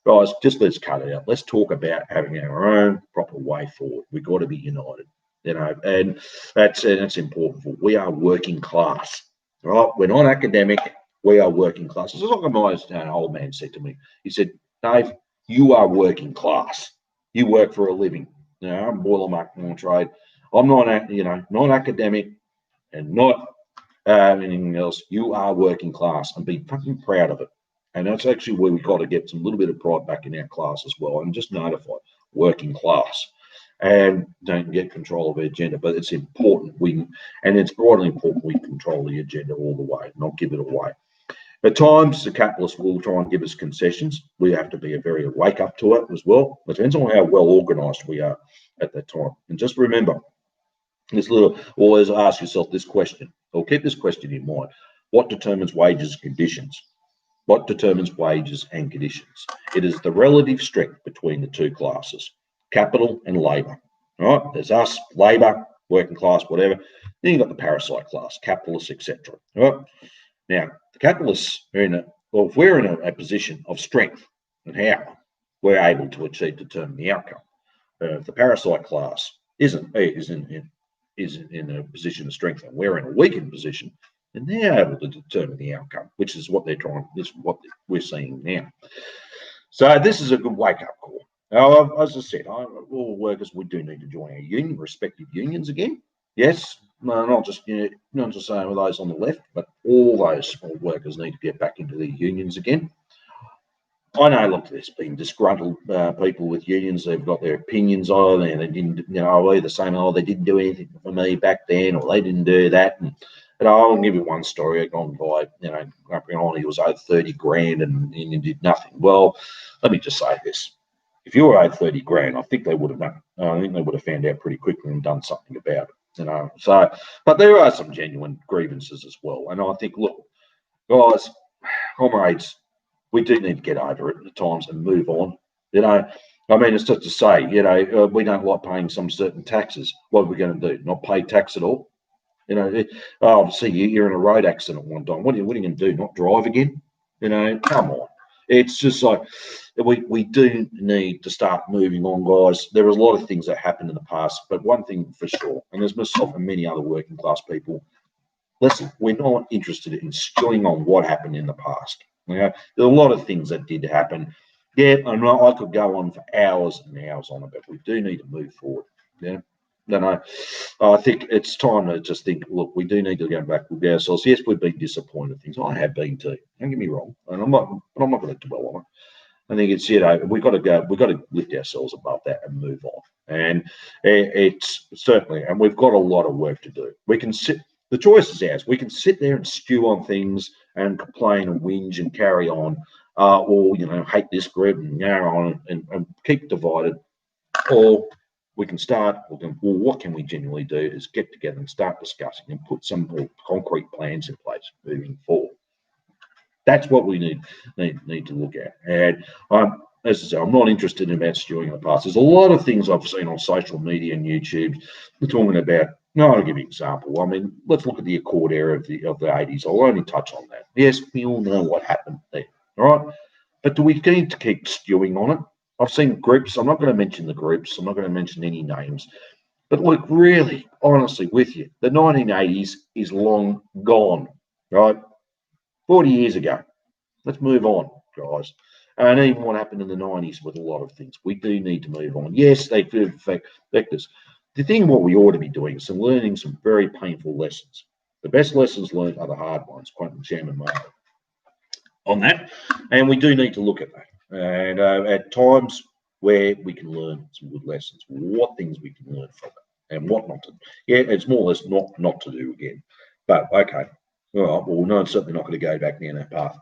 guys, just let's cut it out. Let's talk about having our own proper way forward. We've got to be united. And that's important. We are working class, right? We're not academic. We are working class. It's like my old man said to me. He said, "Dave, you are working class. You work for a living. I'm boilermaker trade. I'm not, not academic and not anything else. You are working class, and be fucking proud of it." And that's actually where we've got to get some little bit of pride back in our class as well, and just notify working class. And don't get control of the agenda, but it's important it's broadly important we control the agenda all the way, not give it away. At times, the capitalists will try and give us concessions. We have to be very wake up to it as well. It depends on how well organised we are at that time. And just remember, always ask yourself this question, or keep this question in mind: what determines wages and conditions? What determines wages and conditions? It is the relative strength between the two classes, capital and labour. Right? There's us, labour, working class, whatever. Then you've got the parasite class, capitalists, etc. Right? Now, the capitalists are if we're in a position of strength and how we're able to determine the outcome. If the parasite class isn't in a position of strength and we're in a weakened position, and they're able to determine the outcome, which is what they're trying. This is what we're seeing now. So this is a good wake-up call. Now, as I said, all workers, we do need to join our union, respective unions again. Yes, not just saying with those on the left, but all those small workers need to get back into their unions again. I know, look, there's been disgruntled people with unions. They've got their opinions on it, and they didn't, either saying, oh, they didn't do anything for me back then, or they didn't do that. But I'll give you one story. I've gone by, he was owed 30 grand and he did nothing. Well, let me just say this. If you were owed 30 grand, I think they would have done. I think they would have found out pretty quickly and done something about it. So, but there are some genuine grievances as well. And I think, look, guys, comrades, we do need to get over it at times and move on. It's just to say, we don't like paying some certain taxes. What are we going to do? Not pay tax at all? Obviously you're in a road accident one time. What are you going to do? Not drive again? Come on. It's just like we do need to start moving on, guys. There was a lot of things that happened in the past, but one thing for sure, and there's myself and many other working class people, listen, we're not interested in stewing on what happened in the past. There are a lot of things that did happen. Yeah, I could go on for hours and hours on it, but we do need to move forward. Yeah. I think it's time to just think, look, we do need to go back with ourselves. Yes, we've been disappointed in things. I have been too. Don't get me wrong. And I'm not going to dwell on it. I think it's, we've got to lift ourselves above that and move on. And it's certainly, and we've got a lot of work to do. We can sit, the choice is ours. We can sit there and stew on things and complain and whinge and carry on, or, hate this group and narrow on and keep divided, or we can start looking, well, what can we genuinely do is get together and start discussing and put some more concrete plans in place moving forward. That's what we need to look at. And as I say, I'm not interested in about stewing in the past. There's a lot of things I've seen on social media and YouTube talking about. No, I'll give you an example. Let's look at the Accord era of the 80s. I'll only touch on that. Yes, we all know what happened there, all right? But do we need to keep stewing on it? I've seen groups. I'm not going to mention the groups. I'm not going to mention any names. But look, really, honestly, with you, the 1980s is long gone, right? 40 years ago. Let's move on, guys. And even what happened in the 90s with a lot of things. We do need to move on. Yes, they do affect us. The thing what we ought to be doing is learning some very painful lessons. The best lessons learned are the hard ones, quoting Chairman Mao on that. And we do need to look at that. And at times where we can learn some good lessons, what things we can learn from it and what not to do. Yeah, it's more or less not to do again. But okay, all right, well, no, it's certainly not going to go back down that path.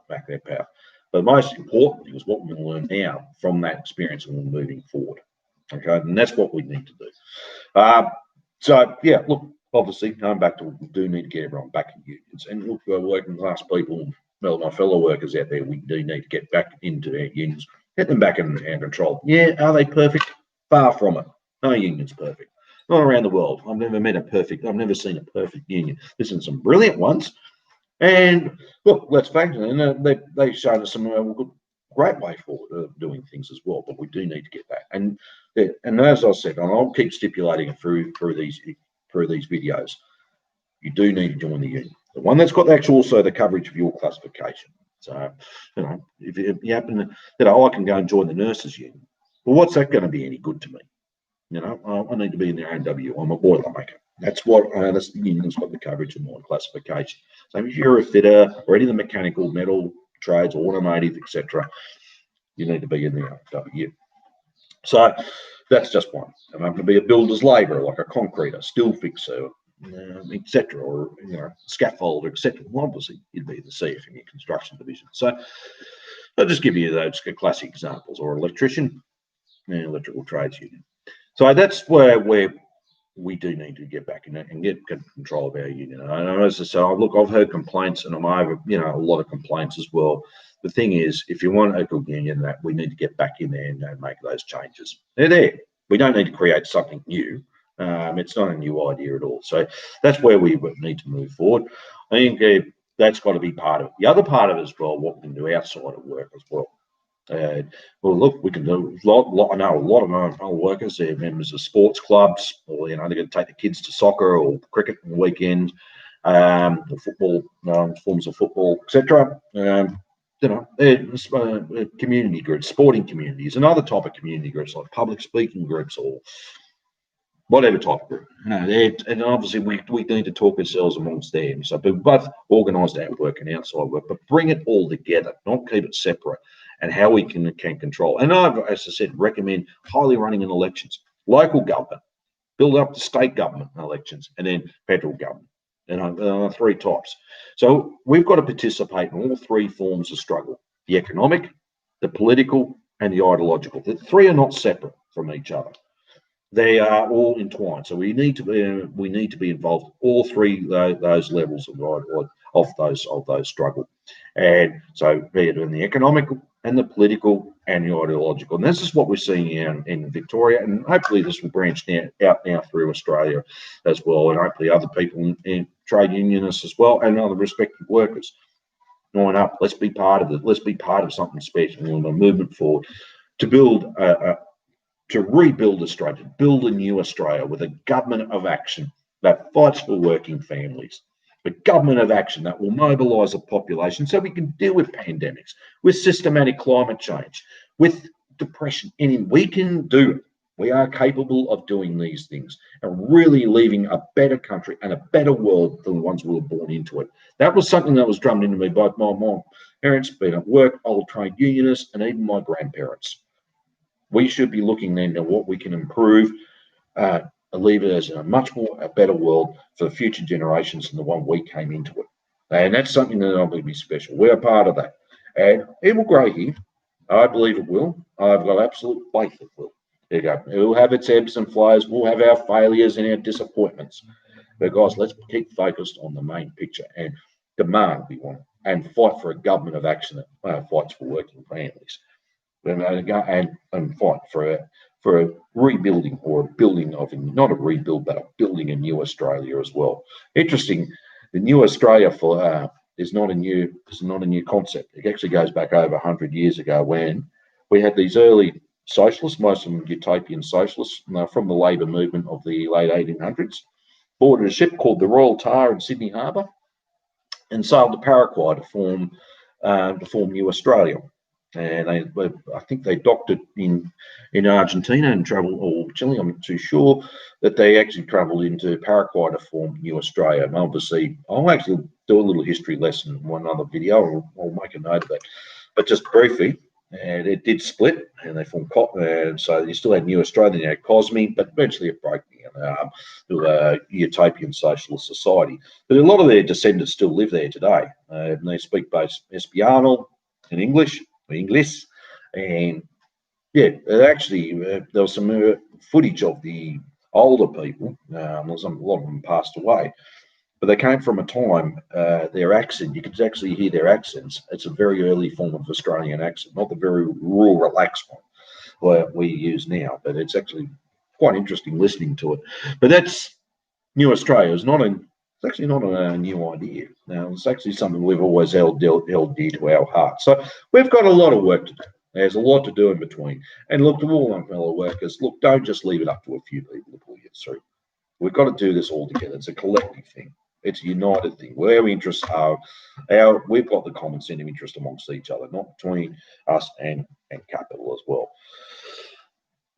But most important thing is what we're going to learn now from that experience and we're moving forward. Okay, and that's what we need to do. So, yeah, look, obviously, going back to, we do need to get everyone back in unions. And look, working class people, well, my fellow workers out there, we do need to get back into our unions, get them back in our control. Yeah, are they perfect? Far from it. No union's perfect. Not around the world. I've never seen a perfect union. There's been some brilliant ones. And look, let's face it, they've shown us some great way forward of doing things as well. But we do need to get that. And as I said, and I'll keep stipulating it through these videos, you do need to join the union. The one that's got also the coverage of your classification. So, if you happen to, I can go and join the nurses union. Well, what's that going to be any good to me? I need to be in the RNW. I'm a boilermaker. That's the union that's got the coverage of my classification. So if you're a fitter or any of the mechanical, metal trades, automotive, etc., you need to be in the RNW. So that's just one. I'm going to be a builder's labourer, like a concreter, steel fixer, etc., or scaffolder, etc. Well, obviously, you'd be the CF in your construction division. So I'll just give you those classic examples, or electrician, and electrical trades union. So that's where we do need to get back in and get control of our union. And as I say, look, I've heard complaints, and I'm over a lot of complaints as well. The thing is, if you want a good union, that we need to get back in there and make those changes. They're there. We don't need to create something new. It's not a new idea at all. So that's where we need to move forward. I think that's got to be part of it. The other part of it as well, what we can do outside of work as well. Well, look, we can do I know a lot of my fellow workers, they're members of sports clubs, or they're going to take the kids to soccer or cricket on the weekend. football, forms of football, etc. Community groups, sporting communities, and other type of community groups like public speaking groups or whatever type of group. And obviously we need to talk ourselves amongst them. So both organised outwork and outside work, but bring it all together, not keep it separate, and how we can control. And I've, as I said, recommend highly running in elections, local government, build up the state government elections, and then federal government. And three types. So we've got to participate in all three forms of struggle: the economic, the political, and the ideological. The three are not separate from each other. They are all entwined. So we need to be involved in all three those levels of those struggle. And so be it in the economic and the political and the ideological. And this is what we're seeing in Victoria, and hopefully this will branch out now through Australia as well, and hopefully other people in trade unionists as well, and other respected workers. Line up, let's be part of it. Let's be part of something special and a movement forward to build to rebuild Australia, build a new Australia with a government of action that fights for working families, a government of action that will mobilise the population so we can deal with pandemics, with systematic climate change, with depression. And we can do it. We are capable of doing these things and really leaving a better country and a better world than the ones we were born into it. That was something that was drummed into me by my parents, being at work, old trade unionists, and even my grandparents. We should be looking then at what we can improve, leave it as a better world for the future generations than the one we came into it. And that's something that I believe is special. We're part of that. And it will grow here. I believe it will. I've got absolute faith it will. There you go. It will have its ebbs and flows. We'll have our failures and our disappointments. But guys, let's keep focused on the main picture and demand we want and fight for a government of action that fights for working families. And fight for a rebuilding or a building of, not a rebuild, but a building a new Australia as well. Interesting, the new Australia is not a new concept. It actually goes back over 100 years ago when we had these early socialists, most of them utopian socialists, from the labour movement of the late 1800s, boarded a ship called the Royal Tar in Sydney Harbour and sailed to Paraguay to form New Australia. And I think they docked it in Argentina and travelled, or Chile, I'm not too sure, that they actually travelled into Paraguay to form New Australia. And obviously, I'll actually do a little history lesson in one other video. I'll make a note of that. But just briefly, and it did split, and they formed, and so you still had New Australia, you had COSME, but eventually it broke down to a utopian socialist society. But a lot of their descendants still live there today, and they speak both Espanol and English, and yeah, actually there was some footage of the older people. A lot of them passed away, but they came from a time, their accent, you could actually hear their accents. It's a very early form of Australian accent, not the very rural, relaxed one we use now, but it's actually quite interesting listening to it. But that's New Australia. It's actually not a new idea. Now, it's actually something we've always held dear to our hearts. So we've got a lot of work to do. There's a lot to do in between. And look, to all our fellow workers, look, don't just leave it up to a few people to pull you through. We've got to do this all together. It's a collective thing. It's a united thing. Where our interests are, we've got the common sense of interest amongst each other, not between us and capital as well.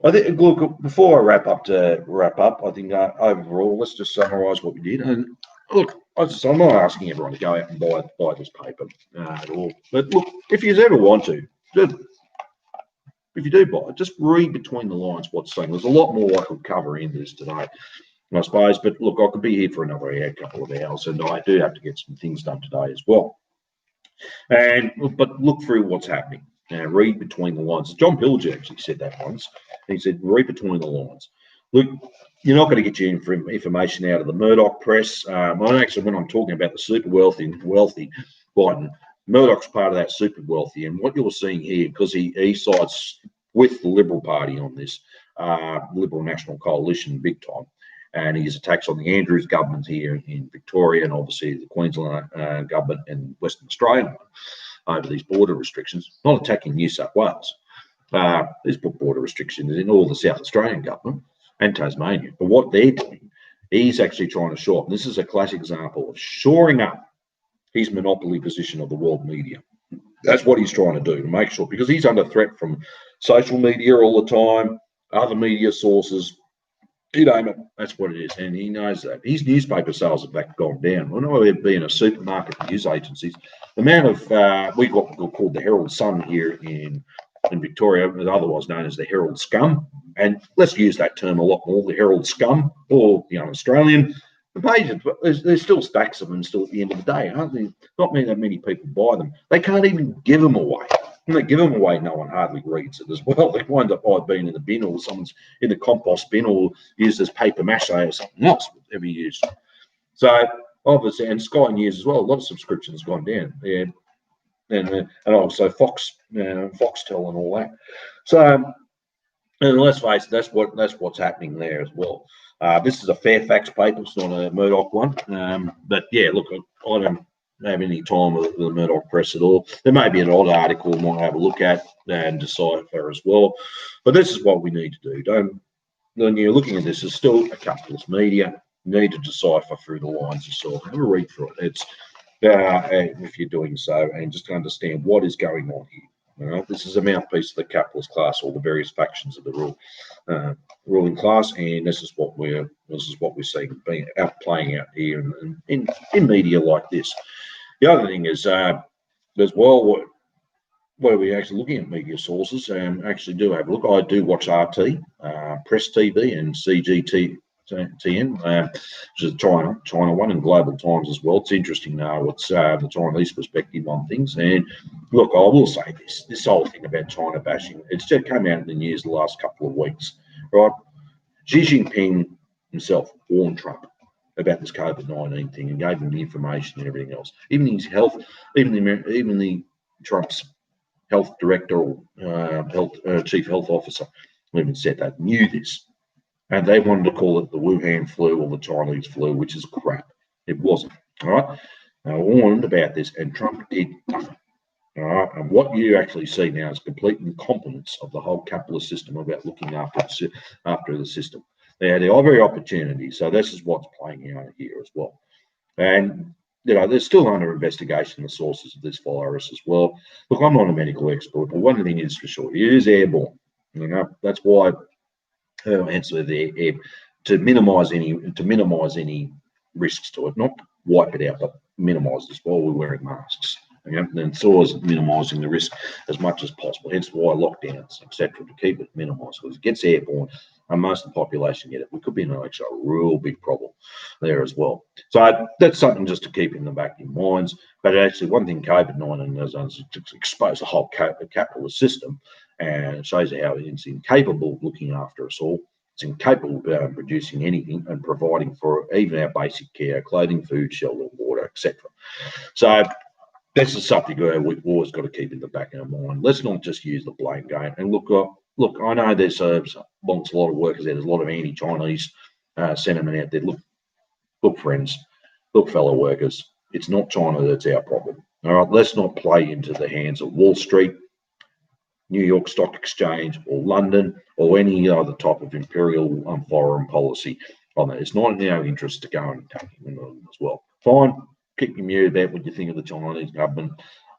I think, look, before I wrap up, I think overall, let's just summarise what we did. And look, I'm not asking everyone to go out and buy this paper at all. But look, if you ever want to, if you do buy it, just read between the lines what's saying. There's a lot more I could cover in this today, I suppose. But look, I could be here for another couple of hours, and I do have to get some things done today as well. But look through what's happening. Read between the lines. John Pilger actually said that once. He said, read between the lines. Look, you're not going to get your information out of the Murdoch press. When I'm talking about the super wealthy Biden, Murdoch's part of that super wealthy. And what you're seeing here, because he sides with the Liberal Party on this, Liberal National Coalition big time. And his attacks on the Andrews government here in Victoria, and obviously the Queensland government and Western Australia over these border restrictions, not attacking New South Wales. There's border restrictions in all the South Australian government and Tasmania. But what they're doing He's actually trying to shore up. This is a classic example of shoring up his monopoly position of the world media. That's what he's trying to do, to make sure, because he's under threat from social media all the time, other media sources. You name it, that's what it is, and he knows that. His newspaper sales have gone down. When I being a supermarket news agencies, the amount of we got called the Herald Sun here in Victoria, otherwise known as the Herald Scum, and let's use that term a lot more, the Herald Scum, or the Un-Australian. The pages, there's still stacks of them still at the end of the day, aren't there? Not that many people buy them. They can't even give them away. When they give them away, no one hardly reads it as well. They wind up either being in the bin, or someone's in the compost bin, or used as paper mache or something else ever used. So obviously, and Sky News as well, a lot of subscriptions gone down. Yeah. And also Foxtel and all that. So, and let's face it, that's what's happening there as well. This is a Fairfax paper; it's not a Murdoch one. But yeah, look, I don't have any time with the Murdoch press at all. There may be an odd article we might have a look at and decipher as well. But this is what we need to do. When you're looking at this, it's still a capitalist media. You need to decipher through the lines yourself. Have a read through it. It's if you're doing so, and just to understand what is going on here. This is a mouthpiece of the capitalist class, or the various factions of the ruling class, and this is what we're seeing playing out here in media like this. The other thing is as well, where we're actually looking at media sources, actually do have a look. I do watch RT, Press TV, and CGTN, which is China one, and Global Times as well. It's interesting to know what's the Chinese perspective on things. And look, I will say this whole thing about China bashing, it's just come out in the news the last couple of weeks, right? Xi Jinping himself warned Trump about this COVID-19 thing and gave him the information and everything else. Even his health, even the Trump's health director or chief health officer, even said that knew this. And they wanted to call it the Wuhan flu or the Chinese flu, which is crap. It wasn't. All right. I warned about this, and Trump did nothing. All right. And what you actually see now is complete incompetence of the whole capitalist system about looking after the system. They had every opportunity. So this is what's playing out here as well. And they're still under investigation, the sources of this virus as well. Look, I'm not a medical expert, but one thing is for sure, it is airborne. That's why answer there to minimise any risks to it, not wipe it out, but minimise this while we're wearing masks. And so as minimising the risk as much as possible. Hence why lockdowns, etc., to keep it minimised, because it gets airborne and most of the population get it. We could be in a real big problem there as well. So that's something just to keep in the back of your minds. But actually, one thing COVID-19 has done is expose the whole capitalist system, and it shows how it's incapable of looking after us all. It's incapable of producing anything and providing for even our basic care, clothing, food, shelter, water, etc. So this is something we've always got to keep in the back of our mind. Let's not just use the blame game. And look, I know there's amongst a lot of workers there's a lot of anti-Chinese sentiment out there. Look, friends, look, fellow workers, it's not China that's our problem. All right, let's not play into the hands of Wall Street, New York Stock Exchange, or London, or any other type of imperial foreign policy on that. It's not in our interest to go and attack him as well. Fine. Keep your mute about what you think of the Chinese government.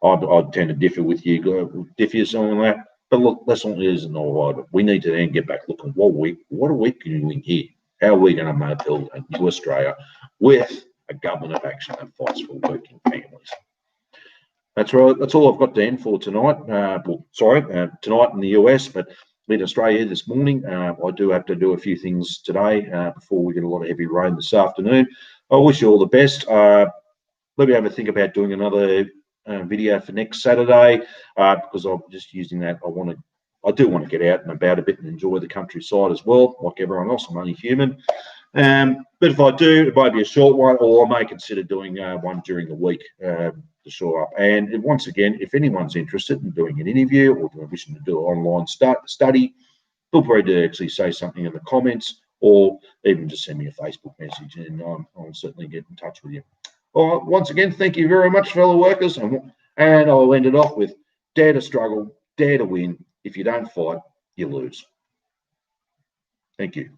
I'd tend to differ with you, on that. But look, let's not use it all right. We need to then get back looking what are we doing here? How are we going to build a new Australia with a government of action that fights for working families? That's right. That's all I've got to end for tonight. Tonight in the US, but in Australia this morning. I do have to do a few things today before we get a lot of heavy rain this afternoon. I wish you all the best. Let me have a think about doing another video for next Saturday because I'm just using that. I do want to get out and about a bit and enjoy the countryside as well, like everyone else. I'm only human. But if I do, it might be a short one, or I may consider doing one during the week to shore up. And once again, if anyone's interested in doing an interview or wishing to do an online study, feel free to actually say something in the comments, or even just send me a Facebook message, and I'll certainly get in touch with you. All right, once again, thank you very much, fellow workers. And I'll end it off with dare to struggle, dare to win. If you don't fight, you lose. Thank you.